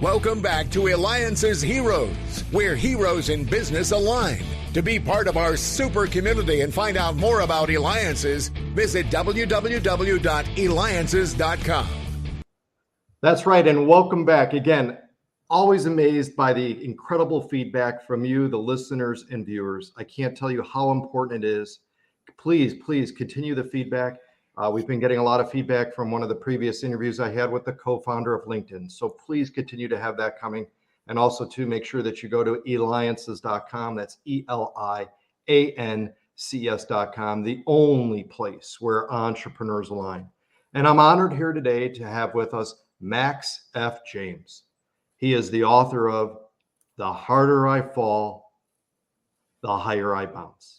Welcome back to Eliances Heroes, where heroes in business align. To be part of our super community and find out more about Eliances, visit www.Eliances.com. That's right, and welcome back. Again, always amazed by the incredible feedback from you, the listeners and viewers. I can't tell you how important it is. Please continue the feedback. We've been getting a lot of feedback from one of the previous interviews I had with the co-founder of LinkedIn. So please continue to have that coming. And also to make sure that you go to Eliances.com. That's Eliances.com, the only place where entrepreneurs align. And I'm honored here today to have with us Max F. James. He is the author of The Harder I Fall, the Higher I Bounce.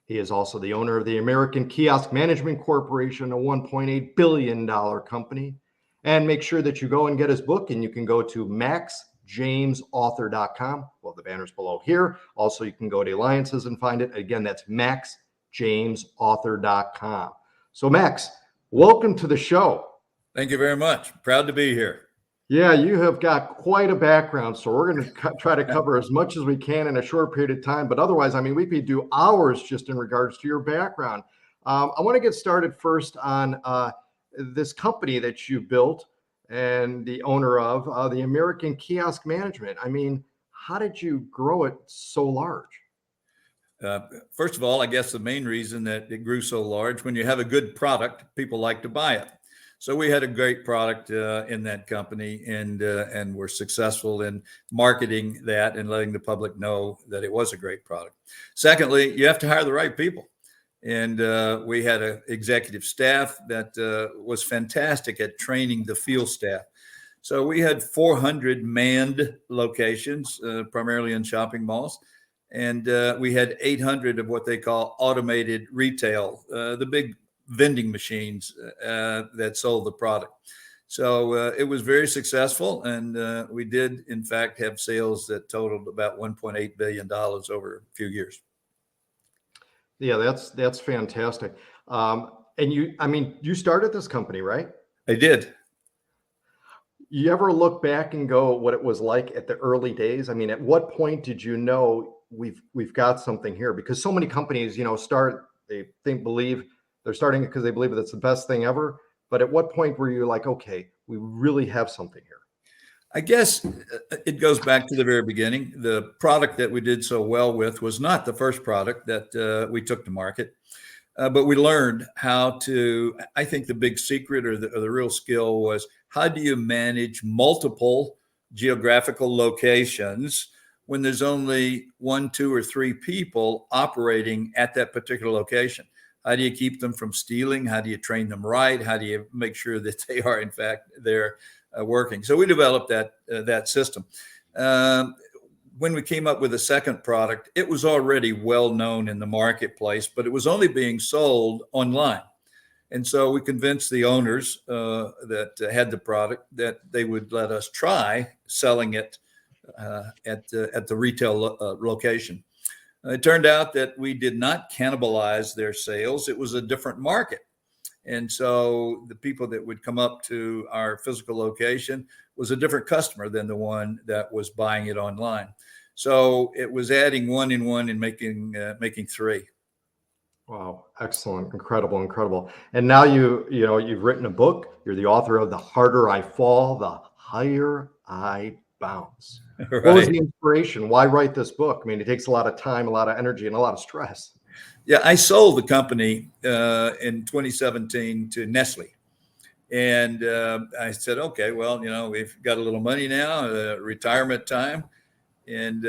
He is also the owner of the American Kiosk Management Corporation, a $1.8 billion company. And make sure that you go and get his book, and you can go to maxjamesauthor.com. Well, the banner's below here. Also, you can go to Eliances and find it. Again, that's maxjamesauthor.com. So, Max, welcome to the show. Thank you very much. Proud to be here. Yeah, you have got quite a background, so we're going to try to cover as much as we can in a short period of time. But otherwise, I mean, we could do hours just in regards to your background. I want to get started first on this company that you built and the owner of, the American Kiosk Management. I mean, how did you grow it so large? First of all, I guess the main reason that it grew so large, when you have a good product, people like to buy it. So we had a great product in that company, and we're successful in marketing that and letting the public know that it was a great product. Secondly, you have to hire the right people. And we had an executive staff that was fantastic at training the field staff. So we had 400 manned locations, primarily in shopping malls. And we had 800 of what they call automated retail, the big vending machines that sold the product. So it was very successful, and we did in fact have sales that totaled about $1.8 billion over a few years. Yeah, that's fantastic. And you started this company, right? I did. You ever look back and go what it was like at the early days? I mean, at what point did you know we've got something here? Because so many companies, start, believe they're starting because they believe that it's the best thing ever. But at what point were you like, okay, we really have something here? I guess it goes back to the very beginning. The product that we did so well with was not the first product that we took to market, but we learned how to, I think the big secret or the real skill was, how do you manage multiple geographical locations when there's only 1, 2, or 3 people operating at that particular location? How do you keep them from stealing? How do you train them right? How do you make sure that they are, in fact, they're working? So we developed that system. When we came up with a second product, it was already well known in the marketplace, but it was only being sold online. And so we convinced the owners that had the product that they would let us try selling it at the retail location. It turned out that we did not cannibalize their sales. It was a different market. And so the people that would come up to our physical location was a different customer than the one that was buying it online. So it was adding 1 and 1 and making 3. Wow. Excellent. Incredible. And now you've written a book. You're the author of The Harder I Fall, the Higher I Bounce. Right. What was the inspiration? Why write this book? I mean, it takes a lot of time, a lot of energy, and a lot of stress. Yeah, I sold the company in 2017 to Nestle. And I said, okay, well, we've got a little money now, retirement time. And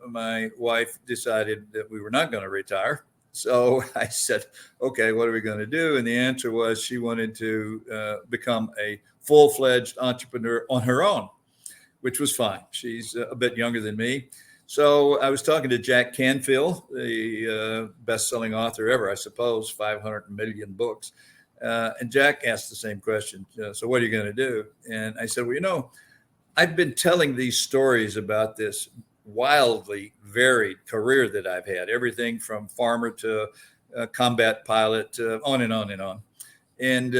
my wife decided that we were not going to retire. So I said, okay, what are we going to do? And the answer was she wanted to become a full-fledged entrepreneur on her own, which was fine. She's a bit younger than me. So I was talking to Jack Canfield, the best-selling author ever, I suppose, 500 million books. And Jack asked the same question. So what are you going to do? And I said, well, I've been telling these stories about this wildly varied career that I've had, everything from farmer to combat pilot, on and on and on. And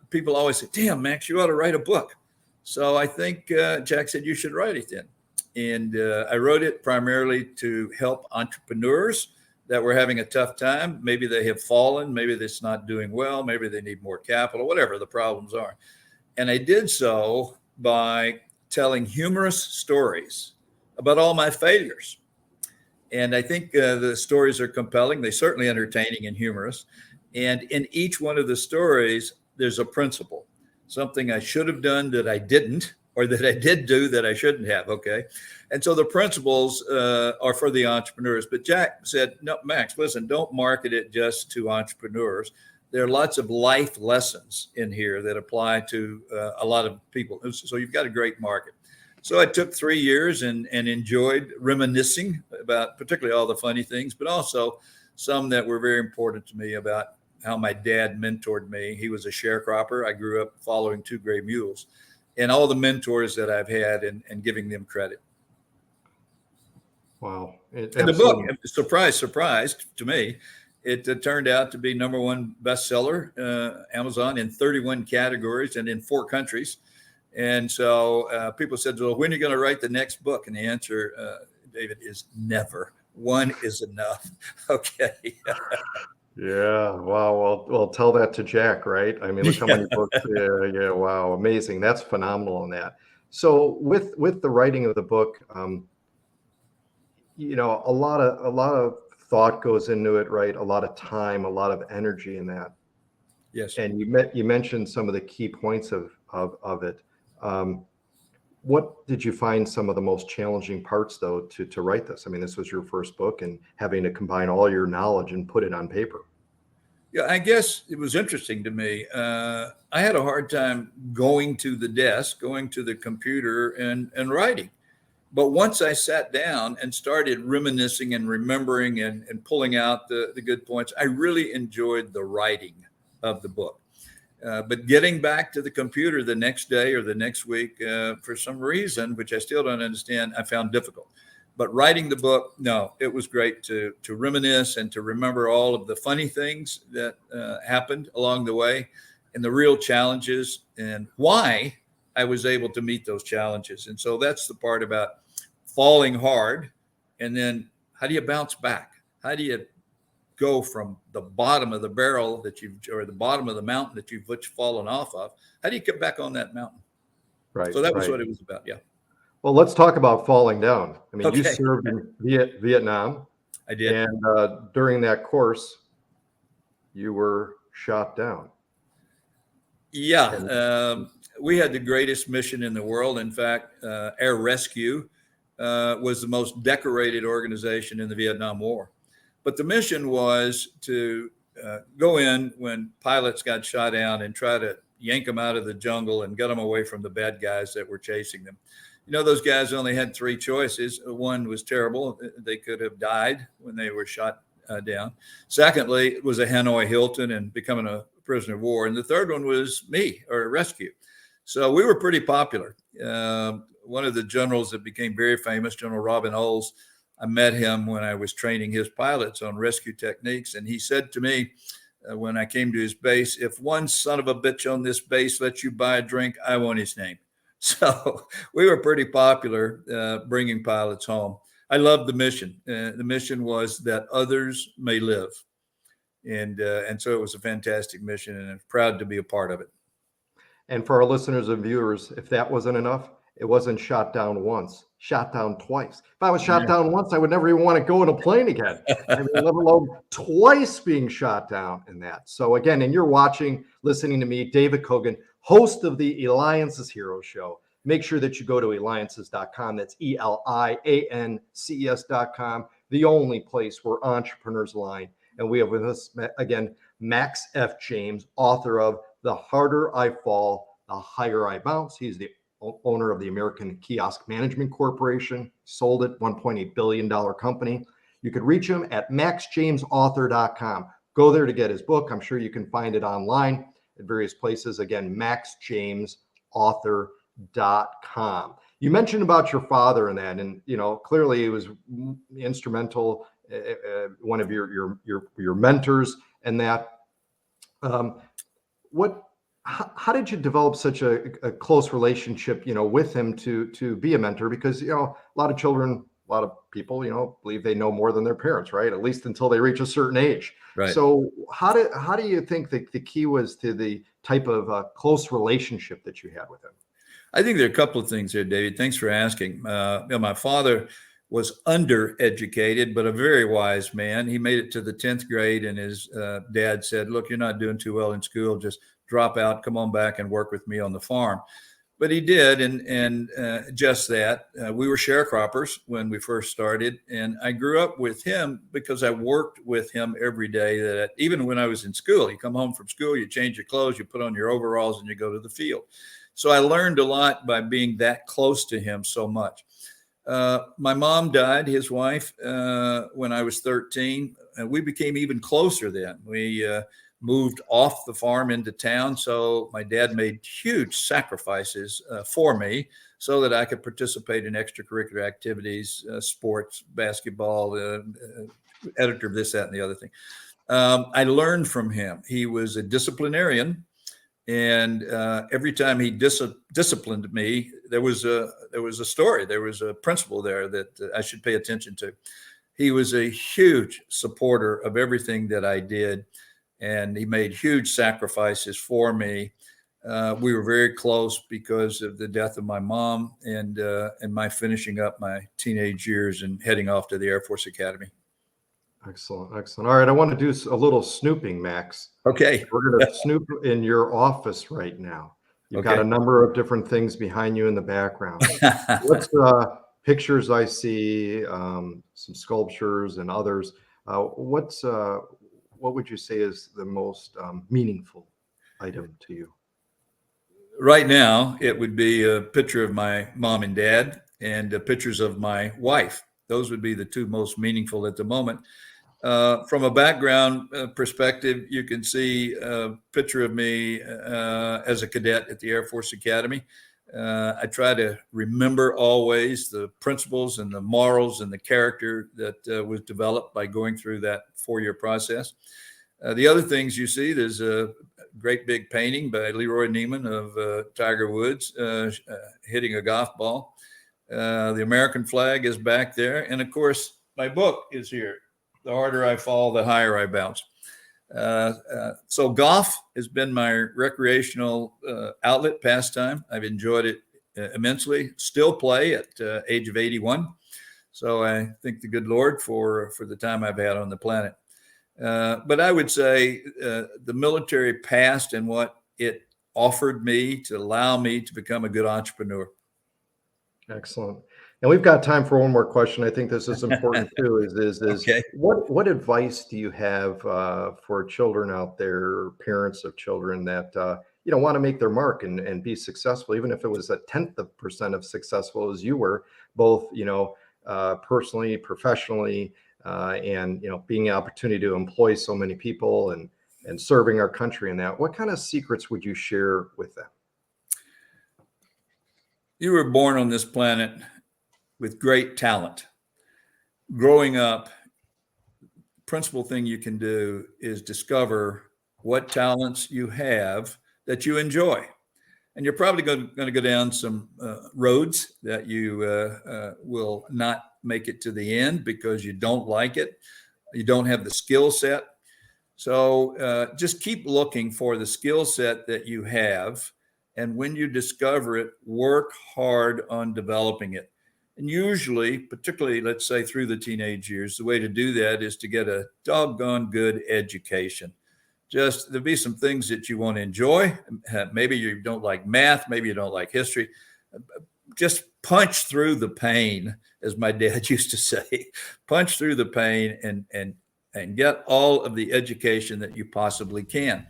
people always say, damn, Max, you ought to write a book. So I think Jack said, you should write it then. And I wrote it primarily to help entrepreneurs that were having a tough time. Maybe they have fallen, maybe it's not doing well, maybe they need more capital, whatever the problems are. And I did so by telling humorous stories about all my failures. And I think the stories are compelling. They're certainly entertaining and humorous. And in each one of the stories, there's a principle, something I should have done that I didn't, or that I did do that I shouldn't have. Okay. And so the principles are for the entrepreneurs. But Jack said, no, Max, listen, don't market it just to entrepreneurs. There are lots of life lessons in here that apply to a lot of people. So you've got a great market. So I took 3 years and enjoyed reminiscing about particularly all the funny things, but also some that were very important to me about how my dad mentored me. He was a sharecropper. I grew up following 2 gray mules, and all the mentors that I've had and giving them credit. Wow. And the book, surprise to me, it turned out to be #1 bestseller, Amazon, in 31 categories and in 4 countries. And so people said, well, when are you going to write the next book? And the answer, David, is never. One is enough. Okay. Yeah. Wow. Well, tell that to Jack, right? I mean, look how many books. Yeah. Wow. Amazing. That's phenomenal in that. So with the writing of the book, you know, a lot of thought goes into it, right? A lot of time, a lot of energy in that. Yes. And you mentioned some of the key points of it. What did you find some of the most challenging parts, though, to write this? I mean, this was your first book, and having to combine all your knowledge and put it on paper. Yeah, I guess it was interesting to me. I had a hard time going to the desk, going to the computer and writing. But once I sat down and started reminiscing and remembering and pulling out the good points, I really enjoyed the writing of the book. But getting back to the computer the next day or the next week, for some reason, which I still don't understand, I found difficult. But writing the book, no, it was great to reminisce and to remember all of the funny things that happened along the way and the real challenges and why I was able to meet those challenges. And so that's the part about falling hard. And then how do you bounce back? How do you go from the bottom of the barrel or the bottom of the mountain that you've fallen off of? How do you get back on that mountain? Right. So that was what it was about. Yeah. Well, let's talk about falling down. I mean, Okay. You served in Vietnam. I did. And during that course, you were shot down. Yeah. We had the greatest mission in the world. In fact, Air Rescue was the most decorated organization in the Vietnam War. But the mission was to go in when pilots got shot down and try to yank them out of the jungle and get them away from the bad guys that were chasing them. You know, those guys only had 3 choices. One was terrible. They could have died when they were shot down. Secondly, it was a Hanoi Hilton and becoming a prisoner of war. And the third one was me, or a rescue. So we were pretty popular. One of the generals that became very famous, General Robin Olds, I met him when I was training his pilots on rescue techniques. And he said to me when I came to his base, if one son of a bitch on this base lets you buy a drink, I want his name. So we were pretty popular bringing pilots home. I loved the mission. The mission was that others may live. And so it was a fantastic mission, and I'm proud to be a part of it. And for our listeners and viewers, if that wasn't enough, it wasn't shot down once, shot down twice. If I was shot down once, I would never even want to go in a plane again. I mean, let alone twice being shot down in that. So again, and you're listening to me, David Cogan, host of the Eliances Heroes Show. Make sure that you go to Eliances.com. That's ELIANCES.com, the only place where entrepreneurs align. And we have with us, again, Max F. James, author of The Harder I Fall, The Higher I Bounce. He's the owner of the American Kiosk Management Corporation, sold it, $1.8 billion company. You could reach him at maxjamesauthor.com. Go there to get his book. I'm sure you can find it online at various places. Again, maxjamesauthor.com. You mentioned about your father and that, and you know, clearly he was instrumental, one of your mentors and that. What how did you develop such a close relationship, with him to be a mentor? Because, a lot of children, a lot of people, believe they know more than their parents, right? At least until they reach a certain age. Right. So how do you think that the key was to the type of close relationship that you had with him? I think there are a couple of things there, David. Thanks for asking. My father was undereducated, but a very wise man. He made it to the 10th grade, and his dad said, "Look, you're not doing too well in school. Just drop out, come on back and work with me on the farm." But he did, and just that. We were sharecroppers when we first started, and I grew up with him because I worked with him every day. That even when I was in school, you come home from school, you change your clothes, you put on your overalls, and you go to the field. So I learned a lot by being that close to him so much. My mom died, his wife, when I was 13. And we became even closer then. We moved off the farm into town. So my dad made huge sacrifices for me so that I could participate in extracurricular activities, sports, basketball, editor of this, that, and the other thing. I learned from him. He was a disciplinarian. And every time he disciplined me, there was a story. There was a principle there that I should pay attention to. He was a huge supporter of everything that I did, and he made huge sacrifices for me. We were very close because of the death of my mom and my finishing up my teenage years and heading off to the Air Force Academy. Excellent. Excellent. All right. I want to do a little snooping, Max. Okay. We're going to snoop in your office right now. You've got a number of different things behind you in the background. What's pictures I see, some sculptures and others. What would you say is the most meaningful item to you? Right now, it would be a picture of my mom and dad and pictures of my wife. Those would be the two most meaningful at the moment. From a background perspective, you can see a picture of me as a cadet at the Air Force Academy. I try to remember always the principles and the morals and the character that was developed by going through that 4-year process. The other things you see, there's a great big painting by Leroy Neiman of Tiger Woods hitting a golf ball. The American flag is back there. And of course, my book is here. The harder I fall, the higher I bounce. So golf has been my recreational outlet, pastime. I've enjoyed it immensely. Still play at age of 81. So I thank the good Lord for the time I've had on the planet. But I would say the military past and what it offered me to allow me to become a good entrepreneur. Excellent. And we've got time for one more question. I think this is important too. Is Okay. What advice do you have for children out there, parents of children that want to make their mark and be successful, even if it was 0.1% of successful as you were, both personally, professionally, and being an opportunity to employ so many people and serving our country in that. What kind of secrets would you share with them? You were born on this planet with great talent. Growing up, principal thing you can do is discover what talents you have that you enjoy. And you're probably going to go down some roads that you will not make it to the end because you don't like it. You don't have the skill set. So just keep looking for the skill set that you have. And when you discover it, work hard on developing it. And usually, particularly, let's say through the teenage years, the way to do that is to get a doggone good education. Just there'll be some things that you won't enjoy. Maybe you don't like math. Maybe you don't like history. Just punch through the pain, as my dad used to say. Punch through the pain and get all of the education that you possibly can.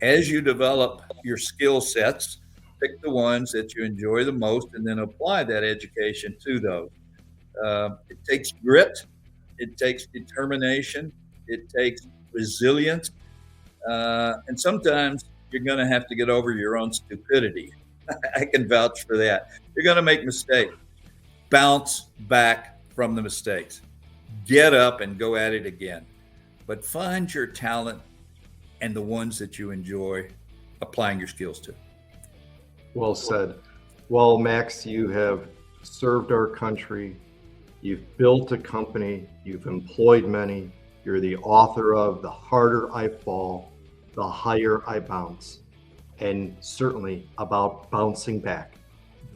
As you develop your skill sets, pick the ones that you enjoy the most and then apply that education to those. It takes grit. It takes determination. It takes resilience. And sometimes you're going to have to get over your own stupidity. I can vouch for that. You're going to make mistakes. Bounce back from the mistakes. Get up and go at it again. But find your talent and the ones that you enjoy applying your skills to. Well said. Well, Max, you have served our country. You've built a company. You've employed many. You're the author of The Harder I Fall, The Higher I Bounce, and certainly about bouncing back.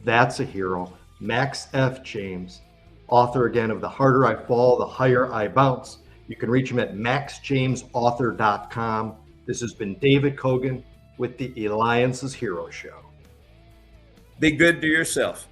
That's a hero. Max F. James, author again of The Harder I Fall, The Higher I Bounce. You can reach him at maxjamesauthor.com. This has been David Cogan with the Eliances Heroes Show. Be good to yourself.